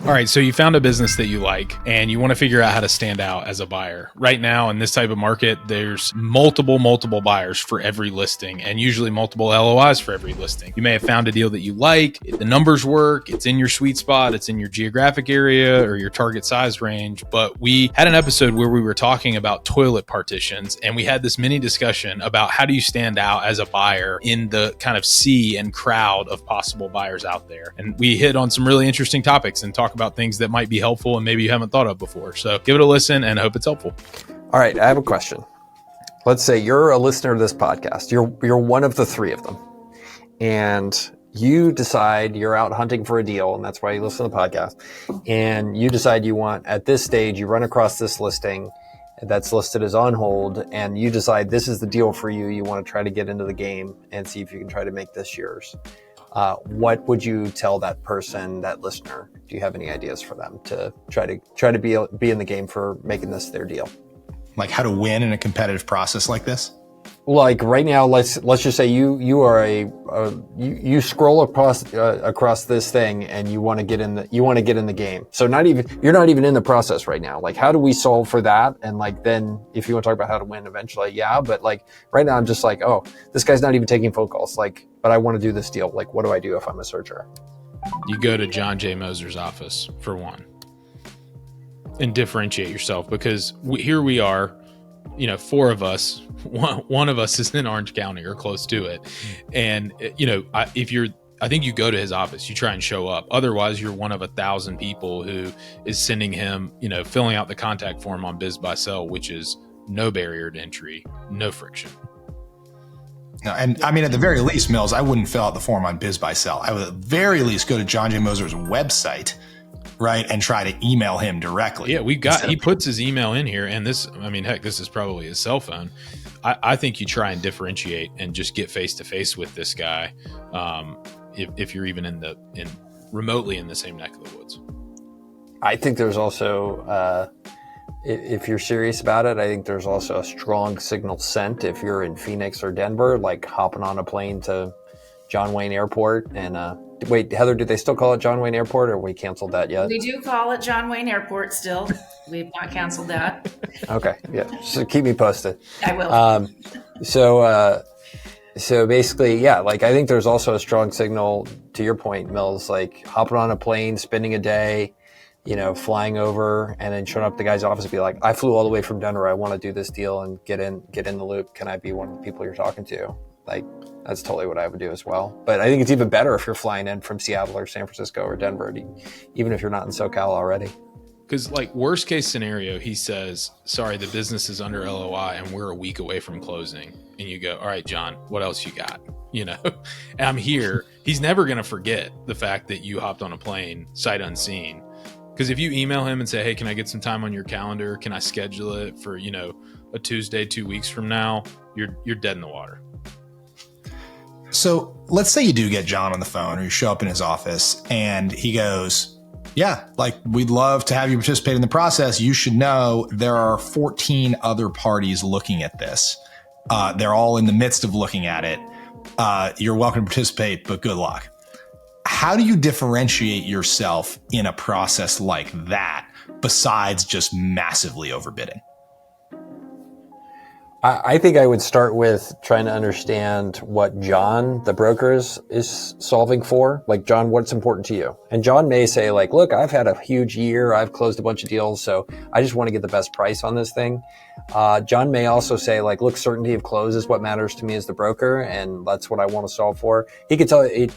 All right, so you found a business that you like and you want to figure out how to stand out as a buyer. Right now in this type of market, there's multiple buyers for every listing and usually multiple LOIs for every listing. You may have found a deal that you like, the numbers work, it's in your sweet spot, it's in your geographic area or your target size range. But we had an episode where we were talking about toilet partitions and we had this mini discussion about how do you stand out as a buyer in the kind of sea and crowd of possible buyers out there. And we hit on some really interesting topics and talk about things that might be helpful and maybe you haven't thought of before. So give it a listen and hope it's helpful. All right, I have a question. Let's say you're a listener to this podcast. You're one of the three of them. And you decide you're out hunting for a deal, and that's why you listen to the podcast. And you decide you want, at this stage, you run across this listing that's listed as on hold, and you decide this is the deal for you. You want to try to get into the game and see if you can try to make this yours. What would you tell that person, that listener? Do you have any ideas for them to try to be in the game for making this their deal? Like how to win in a competitive process like this? Like right now, let's just say you are you scroll across this thing and you want to get in the game. So you're not even in the process right now. Like how do we solve for that? And like then if you want to talk about how to win eventually, yeah. But like right now I'm just like, oh, this guy's not even taking phone calls. Like, but I want to do this deal. Like what do I do if I'm a searcher? You go to John J. Moser's office for one and differentiate yourself because here we are. Four of us, one of us is in Orange County or close to it. And, I think you go to his office, you try and show up. Otherwise, you're one of 1,000 people who is sending him, filling out the contact form on BizBuySell, which is no barrier to entry, no friction. No, and I mean, at the very least, Mills, I wouldn't fill out the form on BizBuySell. I would at the very least go to John J. Moser's website, right, and try to email him directly. Yeah, he puts his email in here, and this is probably his cell phone. I think you try and differentiate and just get face to face with this guy, if you're even remotely in the same neck of the woods. I think there's also, if you're serious about it, I think there's also a strong signal sent if you're in Phoenix or Denver, like hopping on a plane to John Wayne Airport and wait, Heather, do they still call it John Wayne Airport or have we canceled that yet? We do call it John Wayne Airport still. We've not canceled that. Okay. Yeah. So keep me posted. I will. So basically, yeah, like I think there's also a strong signal to your point, Mills, like hopping on a plane, spending a day, flying over and then showing up at the guy's office and be like, I flew all the way from Denver. I want to do this deal and get in the loop. Can I be one of the people you're talking to? Like, that's totally what I would do as well. But I think it's even better if you're flying in from Seattle or San Francisco or Denver, even if you're not in SoCal already. Because like worst case scenario, he says, sorry, the business is under LOI and we're a week away from closing. And you go, all right, John, what else you got? And I'm here. He's never going to forget the fact that you hopped on a plane sight unseen. Because if you email him and say, hey, can I get some time on your calendar? Can I schedule it for, a Tuesday, 2 weeks from now? You're dead in the water. So let's say you do get John on the phone or you show up in his office and he goes, yeah, like we'd love to have you participate in the process. You should know there are 14 other parties looking at this. They're all in the midst of looking at it. You're welcome to participate, but good luck. How do you differentiate yourself in a process like that besides just massively overbidding? I think I would start with trying to understand what John, the broker, is solving for. Like, John, what's important to you? And John may say, like, look, I've had a huge year. I've closed a bunch of deals, so I just want to get the best price on this thing. John may also say, like, look, certainty of close is what matters to me as the broker, and that's what I want to solve for. He could tell it,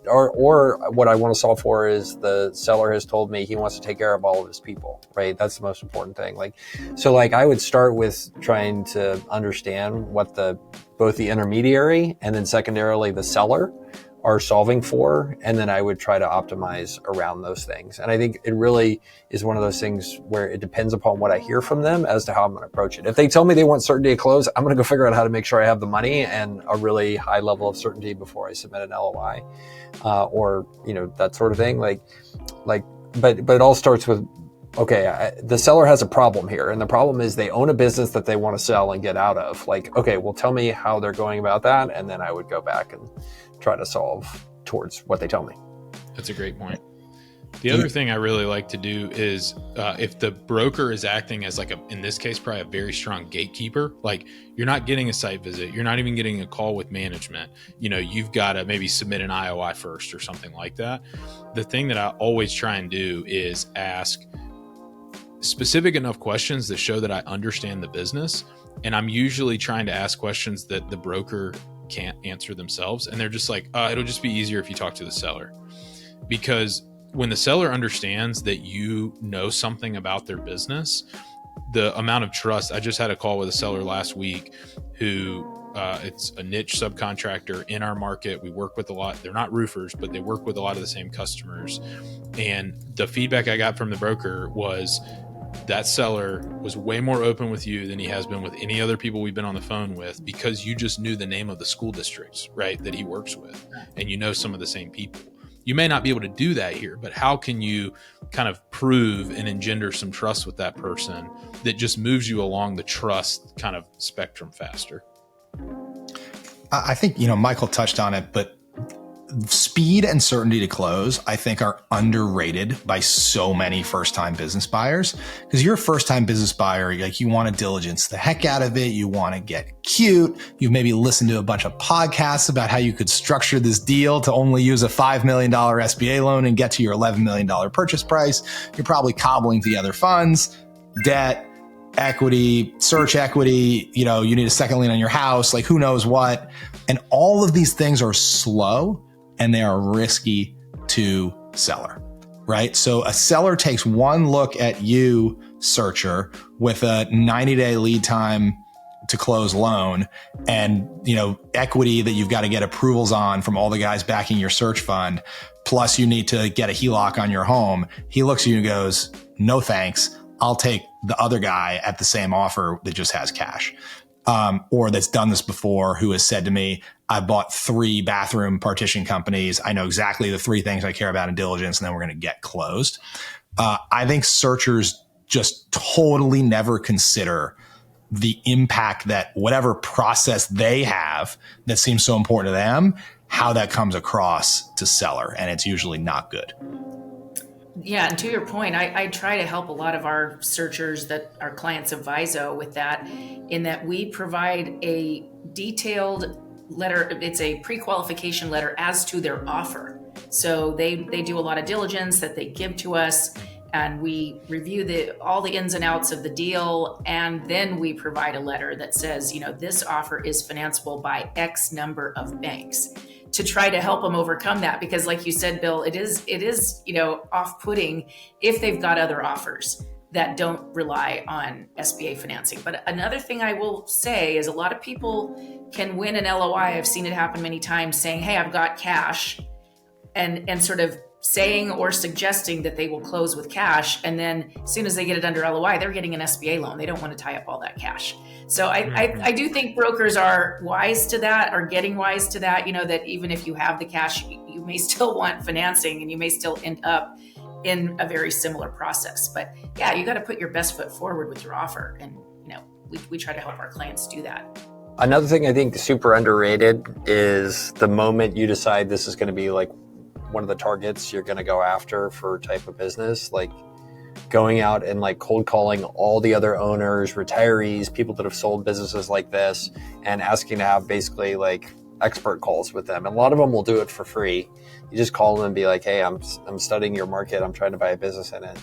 or what I want to solve for is the seller has told me he wants to take care of all of his people, right? That's the most important thing. So I would start with trying to understand what both the intermediary and then secondarily the seller are solving for, and then I would try to optimize around those things. And I think it really is one of those things where it depends upon what I hear from them as to how I'm going to approach it. If they tell me they want certainty of close, I'm going to go figure out how to make sure I have the money and a really high level of certainty before I submit an LOI, or that sort of thing. But it all starts with, okay, the seller has a problem here, and the problem is they own a business that they want to sell and get out of. Okay, well, tell me how they're going about that, and then I would go back and try to solve towards what they tell me. That's a great point. The other thing I really like to do is if the broker is acting as like in this case, probably a very strong gatekeeper, like you're not getting a site visit, you're not even getting a call with management, you've got to maybe submit an IOI first or something like that. The thing that I always try and do is ask specific enough questions that show that I understand the business. And I'm usually trying to ask questions that the broker can't answer themselves. And they're just like, it'll just be easier if you talk to the seller. Because when the seller understands that you know something about their business, the amount of trust. I just had a call with a seller last week who it's a niche subcontractor in our market. We work with a lot. They're not roofers, but they work with a lot of the same customers. And the feedback I got from the broker was that seller was way more open with you than he has been with any other people we've been on the phone with, because you just knew the name of the school districts, right, that he works with, and you know some of the same people. You may not be able to do that here, but how can you kind of prove and engender some trust with that person that just moves you along the trust kind of spectrum faster? I think, Michael touched on it, but speed and certainty to close, I think, are underrated by so many first-time business buyers. Because you're a first-time business buyer, like, you want to diligence the heck out of it. You want to get cute. You've maybe listened to a bunch of podcasts about how you could structure this deal to only use a $5 million SBA loan and get to your $11 million purchase price. You're probably cobbling together funds, debt, equity, search equity, you need a second lien on your house, like who knows what. And all of these things are slow and they are risky to seller, right? So a seller takes one look at you, searcher, with a 90-day lead time to close loan and, equity that you've got to get approvals on from all the guys backing your search fund. Plus you need to get a HELOC on your home. He looks at you and goes, no, thanks. I'll take the other guy at the same offer that just has cash. Or that's done this before, who has said to me, I bought 3 bathroom partition companies. I know exactly the 3 things I care about in diligence, and then we're going to get closed. I think searchers just totally never consider the impact that whatever process they have that seems so important to them, how that comes across to seller. And it's usually not good. Yeah, and to your point, I try to help a lot of our searchers that are clients of Viso with that, in that we provide a detailed letter. It's a pre-qualification letter as to their offer. So they do a lot of diligence that they give to us, and we review all the ins and outs of the deal, and then we provide a letter that says, this offer is financeable by X number of banks, to try to help them overcome that. Because like you said, Bill, it is off-putting if they've got other offers that don't rely on SBA financing. But another thing I will say is a lot of people can win an LOI. I've seen it happen many times, saying, hey, I've got cash, and sort of saying or suggesting that they will close with cash. And then as soon as they get it under LOI, they're getting an SBA loan. They don't want to tie up all that cash. So I do think brokers are wise to that, are getting wise to that, that even if you have the cash, you may still want financing and you may still end up in a very similar process. But yeah, you got to put your best foot forward with your offer. And, we try to help our clients do that. Another thing I think super underrated is the moment you decide this is going to be like one of the targets you're going to go after for type of business, like going out and like cold calling all the other owners, retirees, people that have sold businesses like this, and asking to have basically like expert calls with them. And a lot of them will do it for free. You just call them and be like, hey, I'm studying your market. I'm trying to buy a business in it.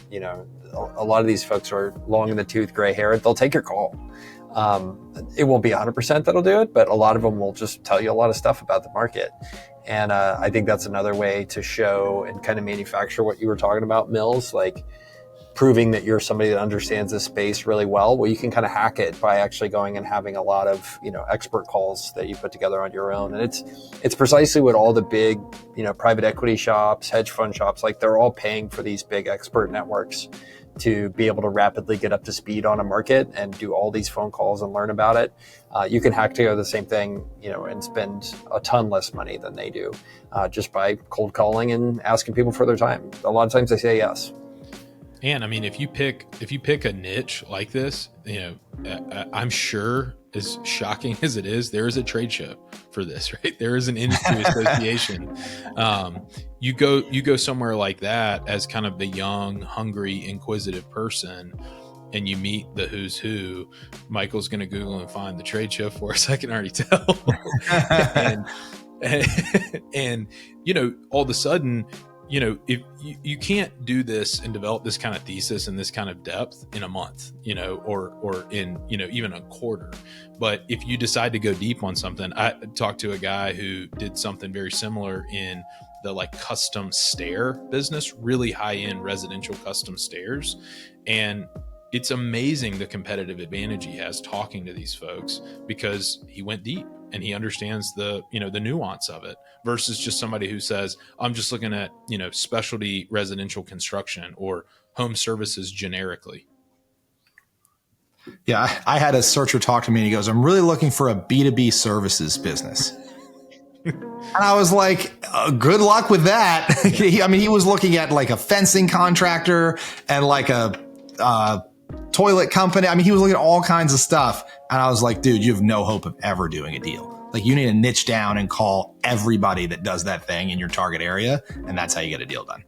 A lot of these folks are long in the tooth, gray haired. They'll take your call. It won't be 100% that'll do it, but a lot of them will just tell you a lot of stuff about the market. And I think that's another way to show and kind of manufacture what you were talking about, Mills, like proving that you're somebody that understands this space really well. Well, you can kind of hack it by actually going and having a lot of, expert calls that you put together on your own. And it's precisely what all the big, private equity shops, hedge fund shops, like they're all paying for these big expert networks to be able to rapidly get up to speed on a market and do all these phone calls and learn about it. You can hack together the same thing, and spend a ton less money than they do, just by cold calling and asking people for their time. A lot of times they say yes. And I mean, if you pick a niche like this, I'm sure, as shocking as it is, there is a trade show for this, right? There is an industry association. You go somewhere like that as kind of the young, hungry, inquisitive person, and you meet the who's who. Michael's going to Google and find the trade show for us. I can already tell. and all of a sudden, if you can't do this and develop this kind of thesis and this kind of depth in a month, or in, even a quarter. But if you decide to go deep on something, I talked to a guy who did something very similar in the like custom stair business, really high end residential custom stairs. And it's amazing the competitive advantage he has talking to these folks, because he went deep and he understands the nuance of it, versus just somebody who says, I'm just looking at, specialty residential construction or home services generically. Yeah. I had a searcher talk to me and he goes, I'm really looking for a B2B services business. And I was like, good luck with that. He was looking at like a fencing contractor and like a toilet company. He was looking at all kinds of stuff. And I was like, dude, you have no hope of ever doing a deal. Like, you need to niche down and call everybody that does that thing in your target area. And that's how you get a deal done.